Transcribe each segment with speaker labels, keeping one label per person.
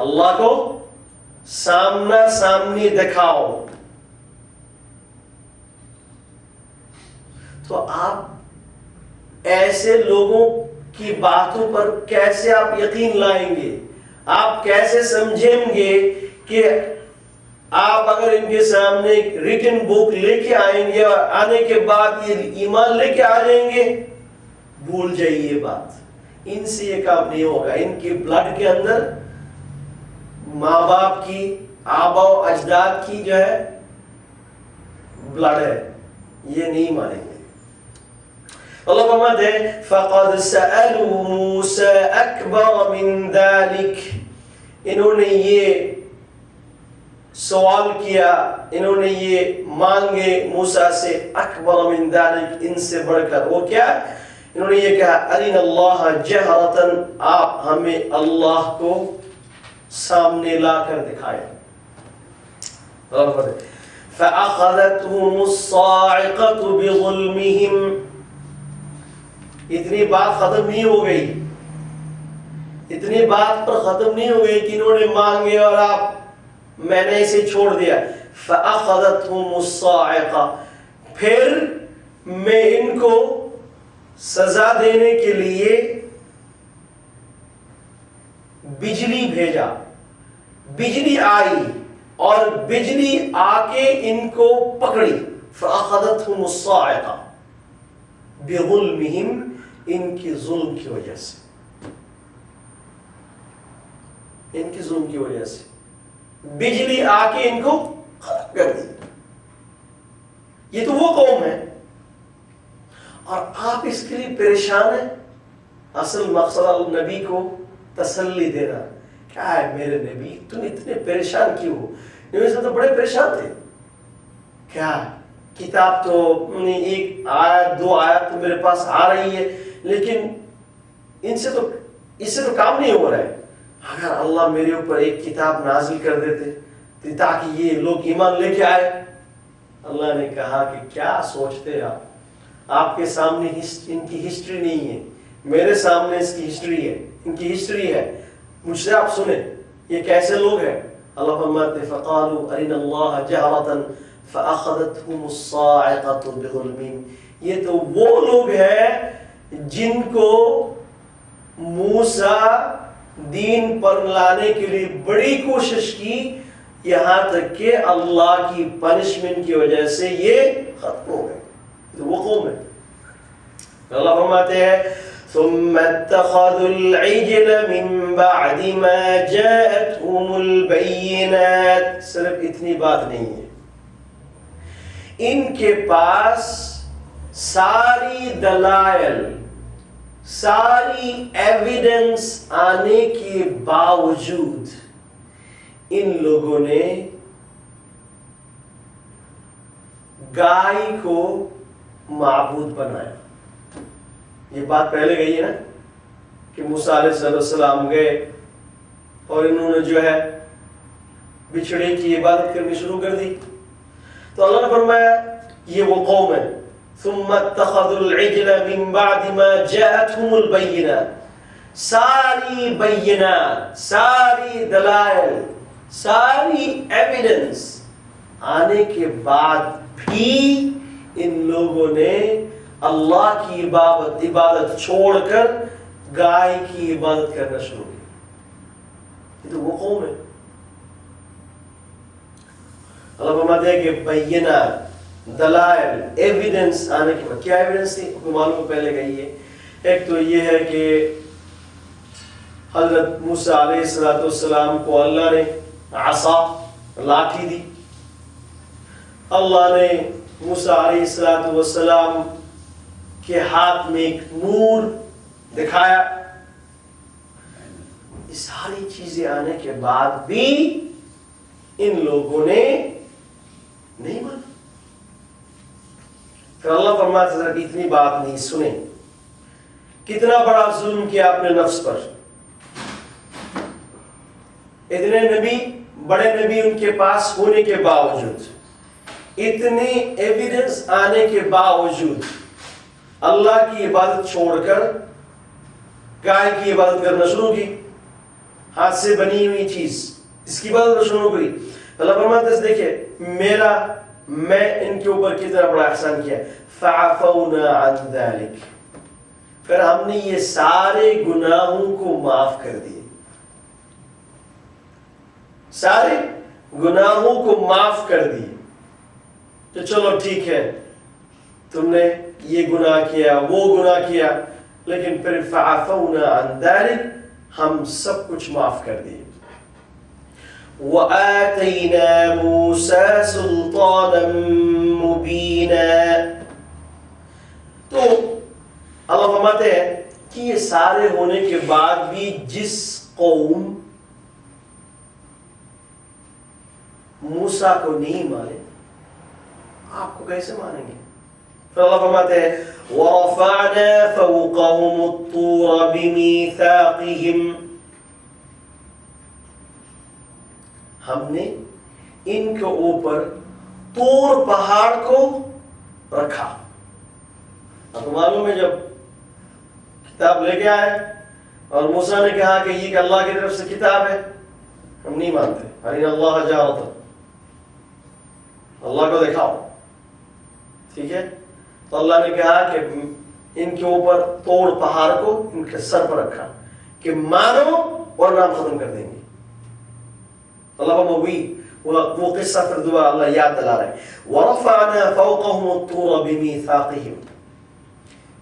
Speaker 1: اللہ کو سامنا سامنے دکھاؤ. تو آپ ایسے لوگوں کی باتوں پر کیسے آپ یقین لائیں گے؟ آپ کیسے سمجھیں گے کہ آپ اگر ان کے سامنے ریٹن بک لے کے آئیں گے اور آنے کے بعد یہ ایمان لے کے آ جائیں گے؟ بھول جائیے یہ بات. ان سے یہ کام نہیں ہوگا. ان کے بلڈ کے اندر ماں باپ کی، آبا و اجداد کی جو ہے بلڈ ہے، یہ نہیں مانیں گے. اللہ فرماتے ہیں فَقَدْ سَأَلُوا مُوسَىٰ أَكْبَرَ مِنْ ذَلِكَ، انہوں نے یہ سوال کیا، انہوں نے یہ مانگے موسیٰ سے اکبر من ذلك، ان سے بڑھ کر. وہ کیا؟ انہوں نے یہ کہا ارنا اللہ جہرتاً، آپ ہمیں اللہ کو سامنے لا کر دکھائے. فَأَخَذَتْهُمُ الصَّاعِقَةُ بِظُلْمِهِمْ. اتنی بات ختم نہیں ہو گئی، اتنی بات پر ختم نہیں ہو گئی کہ انہوں نے مانگے اور آپ میں نے اسے چھوڑ دیا. فَأَخَذَتْهُمُ الصَّاعِقَةُ، پھر میں ان کو سزا دینے کے لیے بجلی بھیجا. بجلی آئی اور بجلی آ کے ان کو پکڑی. فَأَخَذَتْهُمُ الصَّاعِقَةُ بِظُلْمِهِمْ، ان کی ظلم کی وجہ سے، ان کی ظلم کی وجہ سے بجلی آ کے ان کو ختم کر دی. یہ تو وہ قوم ہے اور آپ اس کے لیے پریشان ہیں. اصل مقصد نبی کو تسلی دینا. کیا ہے میرے نبی، تم اتنے پریشان کیوں ہو؟ نبی صاحب تو بڑے پریشان تھے. کیا کتاب تو ایک آیت دو آیت تو میرے پاس آ رہی ہے، لیکن اس سے تو کام نہیں ہو رہا ہے. اگر اللہ میرے اوپر ایک کتاب نازل کر دیتے تاکہ یہ لوگ ایمان لے کے آئے. اللہ نے کہا کہ کیا سوچتے آپ کے سامنے ان کی ہسٹری نہیں ہے، میرے سامنے اس کی ہسٹری ہے، ان کی ہسٹری ہے. مجھ سے آپ سنیں یہ کیسے لوگ ہیں. اللہ فرماتے ہیں فَقَالُوا أَرِنَا اللَّهَ جَهْرَةً فَأَخَذَتْهُمُ الصَّاعِقَةُ بِظُلْمِهِمْ. یہ تو وہ لوگ ہیں جن کو موسیٰ دین پر لانے کے لیے بڑی کوشش کی، یہاں تک کہ اللہ کی پنشمنٹ کی وجہ سے یہ ختم ہو گئے. تو وہ قوم ہے. اللہ فرماتے ہیں ثم اتخذوا العجل من بعد ما جاءتهم البينات. صرف اتنی بات نہیں ہے، ان کے پاس ساری دلائل، ساری ایویڈنس آنے کے باوجود ان لوگوں نے گائے کو معبود بنایا. یہ بات پہلے گئی ہے نا کہ موسیٰ علیہ السلام گئے اور انہوں نے جو ہے بچھڑے کی عبادت کرنی شروع کر دی. تو اللہ نے فرمایا یہ وہ قوم ہے. ثم اتخذوا العجل من بعد ما جاءتهم البينات. ساری بینات، ساری دلائل، ساری ایویڈنس آنے کے بعد بھی ان لوگوں نے اللہ کی عبادت چھوڑ کر گائے کی عبادت کرنا شروع کی. یہ تو وہ قوم ہے. اللہ فرماتے ہیں کہ بینات، دلائل، ایویڈنس آنے کے بعد. کیا ایویڈنس تھی؟ معلوم کو پہلے کہی ہے. ایک تو یہ ہے کہ حضرت موسیٰ علیہ السلام کو اللہ نے عصا، لاٹھی دی. اللہ نے موسیٰ علیہ السلام کے ہاتھ میں ایک نور دکھایا. یہ ساری چیزیں آنے کے بعد بھی ان لوگوں نے نہیں مانا. پھر اللہ فرماتے ہیں کہ اتنی بات نہیں سنیں. کتنا بڑا ظلم کیا اپنے نفس پر. اتنے نبی، بڑے نبی ان کے پاس ہونے کے باوجود، اتنی ایویڈنس آنے کے باوجود اللہ کی عبادت چھوڑ کر گائے کی عبادت کرنا شروع کی. ہاتھ سے بنی ہوئی چیز، اس کی بات شروع ہوئی. اللہ فرماتے ہیں دیکھیں میں ان کے اوپر کتنا بڑا احسان کیا. فعفونا عن ذلك، پھر ہم نے یہ سارے گناہوں کو معاف کر دیے. سارے گناہوں کو معاف کر دیے. تو چلو ٹھیک ہے، تم نے یہ گناہ کیا، وہ گناہ کیا، لیکن پھر فعفونا عن ذلك، ہم سب کچھ معاف کر دیے. وَآتَيْنَا مُوسَى سُلْطَانًا مُبِينًا. تو اللہ فرماتے ہیں کہ یہ سارے ہونے کے بعد بھی جس قوم موسیٰ کو نہیں مانے، آپ کو کیسے مانیں گے؟ پھر اللہ فرماتے ہیں وَرَفَعْنَا فَوْقَهُمُ الطُّورَ بِمِيثَاقِهِمْ، ہم نے ان کے اوپر طور پہاڑ کو رکھا. آپ کو معلوم ہے جب کتاب لے کے آئے اور موسیٰ نے کہا کہ یہ اللہ کی طرف سے کتاب ہے، ہم نہیں مانتے. ارنا اللہ جارتا، اللہ کو دکھاؤ. ٹھیک ہے، تو اللہ نے کہا کہ ان کے اوپر توڑ پہاڑ کو ان کے سر پر رکھا کہ مانو اور نام ختم کر دیں گے. اللہ وہ قصہ پھر دوبارہ اللہ یاد دلا رہے ہیں. وَرَفَعْنَا فَوْقَهُمُ الطُّورَ بِمِيثَاقِهِمْ،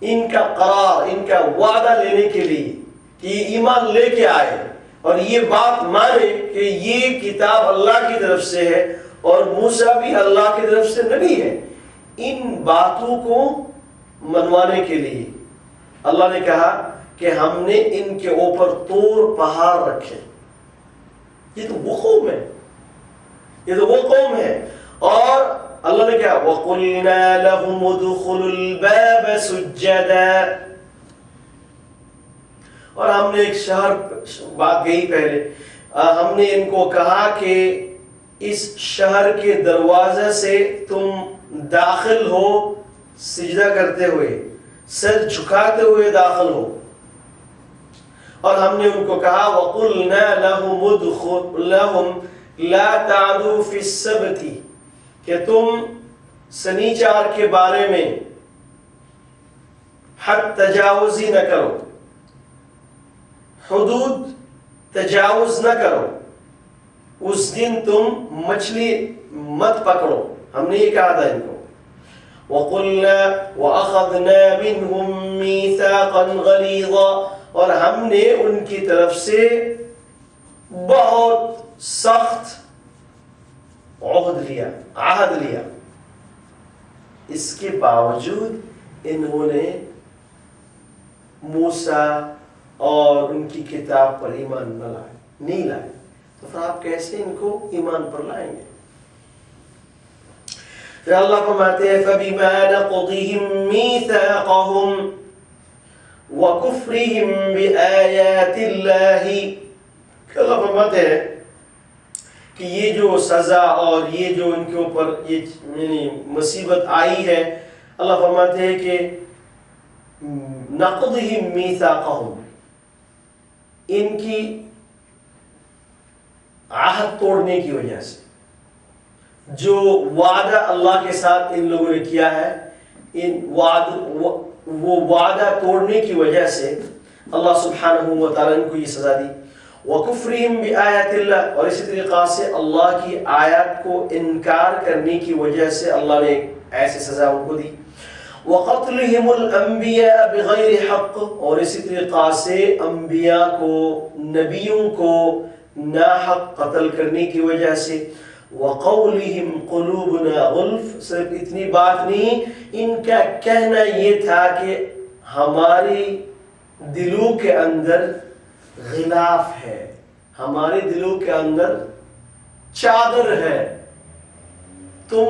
Speaker 1: ان کا قرار، ان کا وعدہ لینے کے لیے کہ ایمان لے کے آئے اور یہ بات مانے کہ یہ کتاب اللہ کی طرف سے ہے اور موسیٰ بھی اللہ کی طرف سے نبی ہے. ان باتوں کو منوانے کے لیے اللہ نے کہا کہ ہم نے ان کے اوپر طور پہاڑ رکھے. یہ تو وہ قوم ہے، یہ تو وہ قوم ہے. اور اللہ نے کہا وَقُلْنَا لَهُمُ ادْخُلُوا الْبَابَ سُجَّدًا، اور ہم نے ایک شہر، بات گئی پہلے، ہم نے ان کو کہا کہ اس شہر کے دروازے سے تم داخل ہو سجدہ کرتے ہوئے، سر جھکاتے ہوئے داخل ہو. اور ہم نے ان کو کہا وَقُلْنَا لَهُمْ لَا تَعْدُوا فِي السَّبْتِ، کہ تم سنیچار کے بارے میں حد تجاوزی نہ کرو، حدود تجاوز نہ کرو. اس دن تم مچھلی مت پکڑو، ہم نے یہ کہا تھا ان کو. وَقُلْنَا وَأَخَذْنَا مِنْهُمْ مِيثَاقًا غَلِيظًا، اور ہم نے ان کی طرف سے بہت سخت عہد لیا. اس کے باوجود انہوں نے موسیٰ اور ان کی کتاب پر ایمان نہیں لائے. تو پھر آپ کیسے ان کو ایمان پر لائیں گے؟ پھر اللہ فرماتے ہیں فَبِمَا نَقْضِهِمْ مِيثَاقَهُمْ وَكُفْرِهِمْ بِآيَاتِ اللَّهِ، کہ اللہ فرماتے ہیں کہ یہ جو سزا اور یہ جو ان کے اوپر یہ مصیبت آئی ہے، اللہ فرماتے ہیں کہ نَقْضِهِمْ مِيثَاقَهُمْ، ان کی عہد توڑنے کی وجہ سے، جو وعدہ اللہ کے ساتھ ان لوگوں نے کیا ہے، وہ وعدہ توڑنے کی وجہ سے اللہ سبحانہ و تعالیٰ نے ان کو یہ سزا دی. وَكُفْرِهِمْ بِآيَاتِ اللَّهِ، اور اسی طریقہ سے اللہ کی آیات کو انکار کرنے کی وجہ سے اللہ نے ایسی سزا ان کو دی. وَقَتْلِهِمُ الْأَنْبِيَاءَ بِغَيْرِ حَقٍّ، اور اسی طریقہ سے انبیاء کو، نبیوں کو ناحق قتل کرنے کی وجہ سے. وَقَوْلِهِمْ قُلُوبُنَا غُلْفٌ، صرف اتنی بات نہیں، ان کا کہنا یہ تھا کہ ہماری دلوں کے اندر غلاف ہے، ہمارے دلوں کے اندر چادر ہے، تم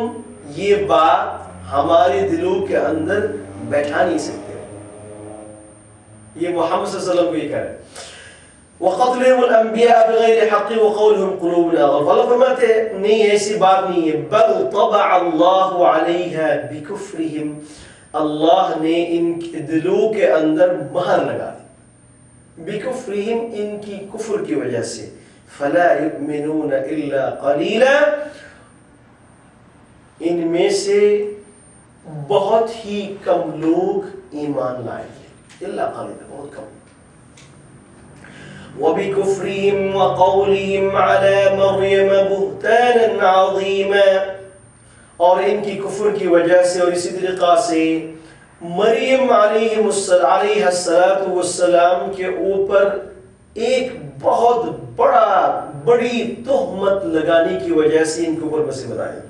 Speaker 1: یہ بات ہمارے دلوں کے اندر بیٹھا نہیں سکتے. یہ محمد صلی اللہ علیہ وسلم کو یہ کہہ رہے ہیں. وَقَتْلِهِمُ الْأَنْبِيَاءَ بِغَيْرِ حَقٍّ وَقَوْلِهِمْ قُلُوبُنَا غُلْفٌ. اللہ فرماتے ہیں نہیں، ایسی بات نہیں ہے. بَلْ طَبَعَ اللَّهُ عَلَيْهَا بِكُفْرِهِمْ، اللہ نے ان کے دلوں کے اندر مہر لگا دی. بکفرہم ان کی کفر کی وجہ سے فلا یؤمنون الا قلیلا ان میں سے بہت ہی کم لوگ ایمان لائیں گے، الا قلیلا بہت کم. وبکفرہم وقولہم علی مریم بہتانا عظیما اور ان کی کفر کی وجہ سے اور اسی طریقہ سے مریم علیہ السلام کے اوپر ایک بہت بڑی تہمت لگانے کی وجہ سے ان کے اوپر مصیبت آئی.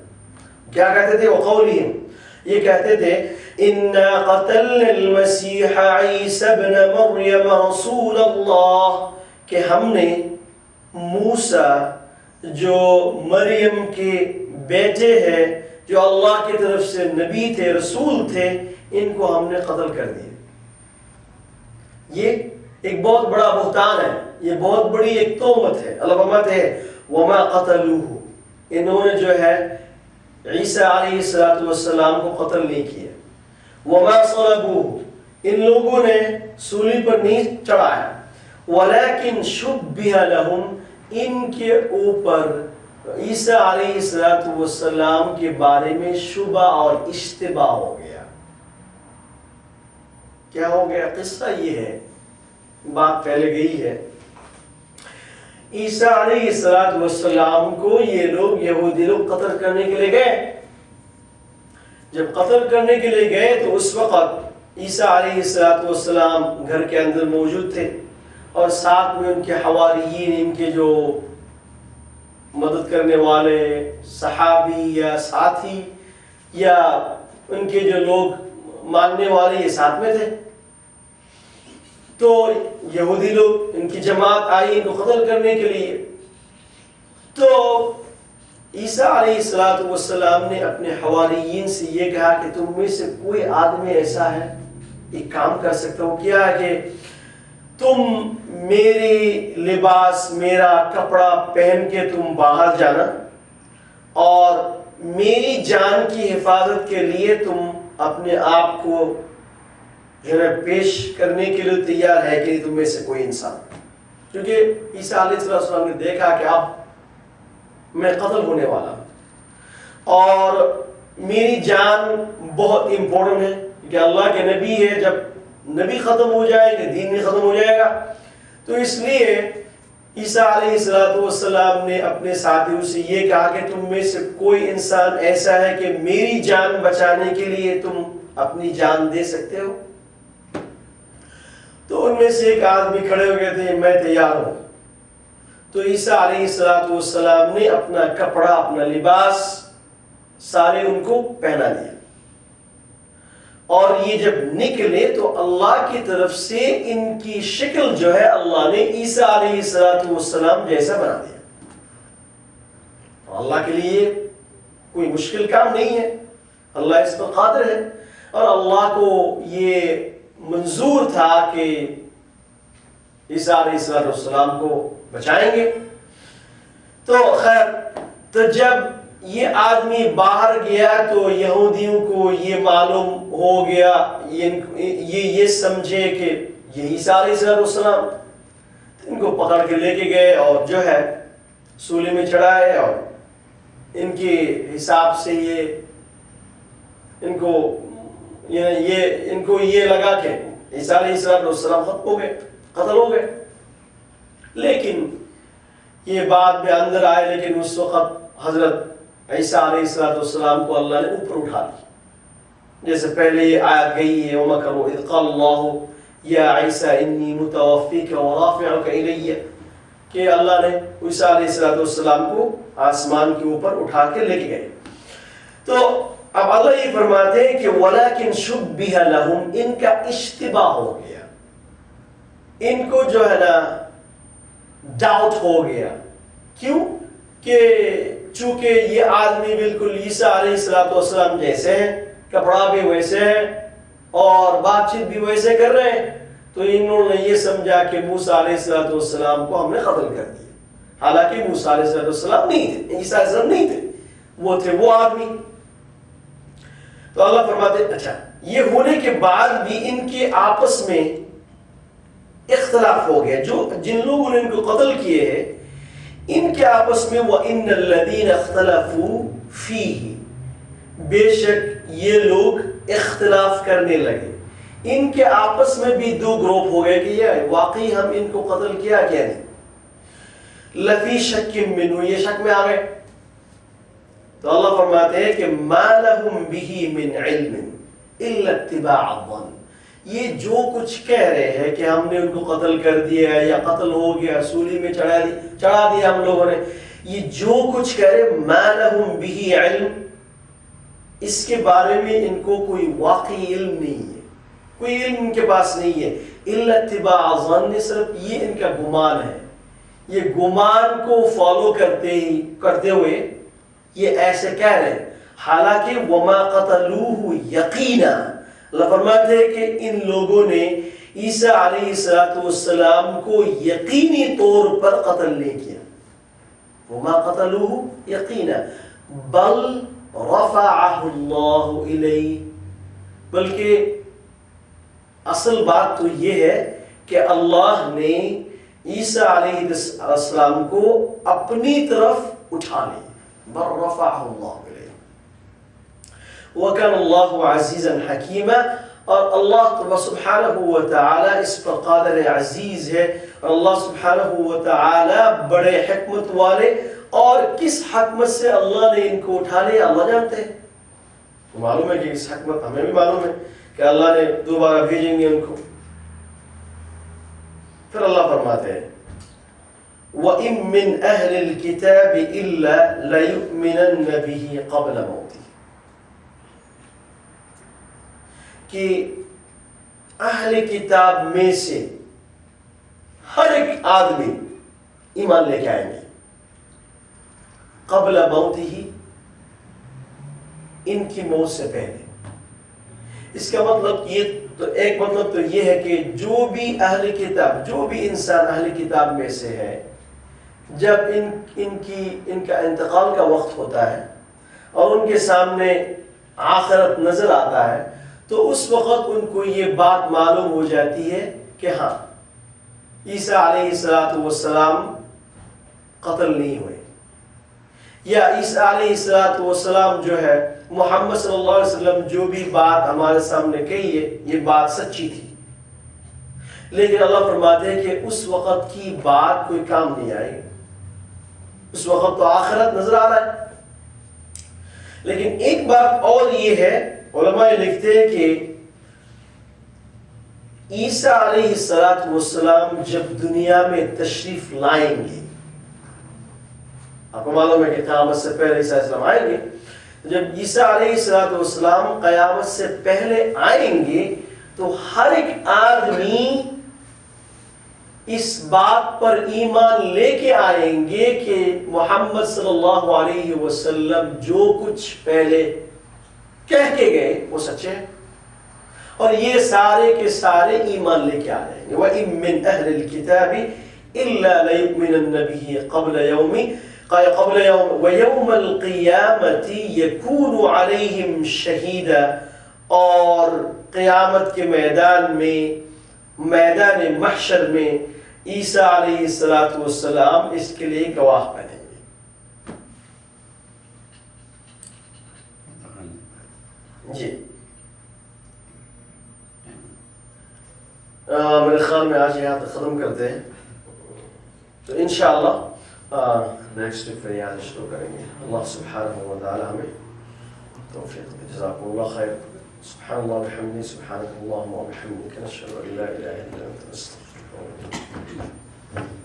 Speaker 1: کیا کہتے تھے؟ وقولہم یہ کہتے تھے انا قتلنا المسیح عیسی ابن مریم رسول اللہ کہ ہم نے موسیٰ جو مریم کے بیٹے ہیں جو اللہ کی طرف سے نبی تھے رسول تھے ان کو ہم نے قتل کر دیا. یہ ایک بہت بڑا بہتان ہے، یہ بہت بڑی ایک تہمت ہے. اللہ فرماتے ہیں وما قتلوہ انہوں نے جو ہے عیسیٰ علیہ السلام کو قتل نہیں کیا. وما صلبوہ ان لوگوں نے سولی پر نہیں چڑھایا. ولیکن شبہ لہم ان کے اوپر عیسیٰ علیہ السلام کے بارے میں شبہ اور اشتباہ ہو گیا. کیا ہو گیا؟ قصہ یہ ہے، بات پہلے گئی ہے. عیسیٰ علیہ السلام کو یہ لوگ یہودی لوگ قتل کرنے کے لیے گئے. جب قتل کرنے کے لیے گئے تو اس وقت عیسیٰ علیہ السلام گھر کے اندر موجود تھے اور ساتھ میں ان کے حواریین، ان کے جو مدد کرنے والے صحابی یا ساتھی یا ان کے جو لوگ ماننے والے یہ ساتھ میں تھے. تو یہودی لوگ ان کی جماعت آئی ان کو قتل کرنے کے لیے. تو عیسیٰ علیہ السلام نے اپنے حواریین سے یہ کہا کہ تم میں سے کوئی آدمی ایسا ہے ایک کام کر سکتا ہو کیا کہ تم میری لباس میرا کپڑا پہن کے تم باہر جانا اور میری جان کی حفاظت کے لیے تم اپنے آپ کو جو ہے پیش کرنے کے لیے تیار ہے کہ تم میں سے کوئی انسان. کیونکہ عیسیٰ علیہ السلام نے دیکھا کہ اب میں قتل ہونے والا ہوں اور میری جان بہت امپورٹنٹ ہے کہ اللہ کے نبی ہے، جب نبی ختم ہو جائے گا دین نہیں ختم ہو جائے گا. تو اس لیے عیسیٰ علیہ السلام نے اپنے ساتھیوں سے یہ کہا کہ تم میں سے کوئی انسان ایسا ہے کہ میری جان بچانے کے لیے تم اپنی جان دے سکتے ہو. تو ان میں سے ایک آدمی کھڑے ہو گئے تھے میں تیار ہوں. تو عیسیٰ علیہ السلام نے اپنا کپڑا اپنا لباس سارے ان کو پہنا دیا اور یہ جب نکلے تو اللہ کی طرف سے ان کی شکل جو ہے اللہ نے عیسیٰ علیہ السلام جیسا بنا دیا. اللہ کے لیے کوئی مشکل کام نہیں ہے، اللہ اس پر قادر ہے اور اللہ کو یہ منظور تھا کہ عیسیٰ علیہ السلام کو بچائیں گے. تو خیر تو جب یہ آدمی باہر گیا تو یہودیوں کو یہ معلوم ہو گیا، یہ سمجھے کہ یہ عیسیٰ علیہ السلام. ان کو پکڑ کے لے کے گئے اور جو ہے سولی میں چڑھائے اور ان کے حساب سے ان کو یہ لگا کہ عیسیٰ علیہ السلام ختم ہو گئے، قتل ہو گئے. لیکن یہ بات میں اندر آئے لیکن اس وقت حضرت عیسیٰ علیہ السلام کو اللہ نے اوپر اٹھا دیا. جیسے پہلے یہ آیت گئی ہے وَمَكَرُوا إِذْ قَالَ اللَّهُ يَا عِيسَىٰ إِنِّي مُتَوَفِّيكَ وَرَافِعُكَ إِلَيَّ کہ اللہ نے عیسیٰ علیہ السلام کو آسمان کے اوپر اٹھا کے لے کے گئے. تو اب اللہ یہ فرماتے ہیں کہ وَلَكِنْ شُبِّهَ لَهُمْ ان کا اشتباہ ہو گیا، ان کو جو ہے نا ڈاؤٹ ہو گیا. کیوں؟ کہ چونکہ یہ آدمی بالکل عیسیٰ علیہ السلام جیسے ہیں، کپڑا بھی ویسے ہیں اور بات چیت بھی ویسے کر رہے ہیں، تو انہوں نے یہ سمجھا کہ موسیٰ علیہ السلام کو ہم نے قتل کر دیا. حالانکہ موسیٰ علیہ السلام نہیں تھے، عیسیٰ علیہ السلام نہیں تھے، وہ تھے وہ آدمی. تو اللہ فرماتے اچھا یہ ہونے کے بعد بھی ان کے آپس میں اختلاف ہو گیا. جو جن لوگوں نے ان کو قتل کیے ہیں ان کے آپس میں وَإِنَّ الَّذِينَ اخْتَلَفُوا فِيهِ بے شک یہ لوگ اختلاف کرنے لگے. ان کے آپس میں بھی دو گروپ ہو گئے کہ یہ واقعی ہم ان کو قتل کیا کیا نہیں. لفی شک منہ یہ شک میں آ گئے. تو اللہ فرماتے ہیں کہ ما لهم به من علم الا اتباع الظن. یہ جو کچھ کہہ رہے ہیں کہ ہم نے ان کو قتل کر دیا یا قتل ہو گیا سولی میں چڑھا دیا ہم لوگوں نے, یہ جو کچھ کہہ رہے ما لهم به علم, اس کے بارے میں ان کو کوئی واقعی علم نہیں ہے, کوئی علم ان کے پاس نہیں ہے. الا اتباع الظن, صرف یہ ان کا گمان ہے. یہ گمان کو فالو کرتے ہوئے یہ ایسے کہہ رہے ہیں. حالانکہ وما قتلوه یقینا, اللہ فرماتے ہیں کہ ان لوگوں نے عیسیٰ علیہ السلام کو یقینی طور پر قتل نہیں کیا. وما قتلوه یقینا بل رفعه اللہ الیہ, بلکہ اصل بات تو یہ ہے کہ اللہ نے عیسیٰ علیہ السلام کو اپنی طرف اٹھا لیا. بل رفعه اللہ الیہ وَكَانَ اللَّهُ عَزِيزًا حَكِيمًا, اور اللہ سبحانہ و تعالی اس پر قادر عزیز ہے, اور اللہ سبحانہ و تعالی بڑے حکمت والے. اور کس حکمت سے اللہ نے ان کو اٹھا لیا اللہ جانتے ہیں. معلوم ہے کہ اس حکمت ہمیں بھی معلوم ہے کہ اللہ نے دوبارہ بھیجیں گے ان کو. پھر اللہ فرماتے ہیں وَإِن مِّنْ أَهْلِ الْكِتَابِ إِلَّا لَيُؤْمِنَنَّ بِهِ قَبْلَ مَوْتِهِ, کہ اہل کتاب میں سے ہر ایک آدمی ایمان لے کے آئیں گے قبل موتہ, ان کی موت سے پہلے. اس کا مطلب یہ تو ایک مطلب تو یہ ہے کہ جو بھی اہل کتاب, جو بھی انسان اہل کتاب میں سے ہے, جب ان کا انتقال کا وقت ہوتا ہے اور ان کے سامنے آخرت نظر آتا ہے, تو اس وقت ان کو یہ بات معلوم ہو جاتی ہے کہ ہاں عیسیٰ علیہ السلام قتل نہیں ہوئے, یا عیسیٰ علیہ السلام جو ہے محمد صلی اللہ علیہ وسلم جو بھی بات ہمارے سامنے کہی ہے یہ بات سچی تھی. لیکن اللہ فرماتے ہیں کہ اس وقت کی بات کوئی کام نہیں آئے, اس وقت تو آخرت نظر آ رہا ہے. لیکن ایک بات اور یہ ہے, علماء لکھتے ہیں کہ عیسیٰ علیہ السلام جب دنیا میں تشریف لائیں گے, آپ کو معلوم ہے کہ قیامت سے پہلے عیسیٰ علیہ السلام آئیں گے, جب عیسیٰ علیہ السلام قیامت سے پہلے آئیں گے تو ہر ایک آدمی اس بات پر ایمان لے کے آئیں گے کہ محمد صلی اللہ علیہ وسلم جو کچھ پہلے کہہ کے گئے وہ سچے ہیں, اور یہ سارے کے سارے ایمان لے کے آ جائیں گے. وَإِن مِّنْ أَهْلِ الْكِتَابِ إِلَّا لَيُؤْمِنَنَّ بِهِ قَبْلَ يَوْمِ وَيَوْمَ الْقِيَامَةِ يَكُونُ عَلَيْهِمْ شَهِيدًا, اور قیامت کے میدان میں, میدان محشر میں عیسیٰ علیہ السلام اس کے لیے گواہ بنیں گے. جی میرے خیال میں آج یہاں تک ختم کرتے ہیں, تو انشاءاللہ نیکسٹ ویک پھر یہاں شروع کریں گے. اللہ سبحانہ و تعالی ہمیں توفیق دے. جزاکم اللہ خیر. سبحان اللہ وبحمدہ, سبحانک اللہم وبحمدک, نشہد ان لا الہ الا انت, نستغفرک ونتوب الیک.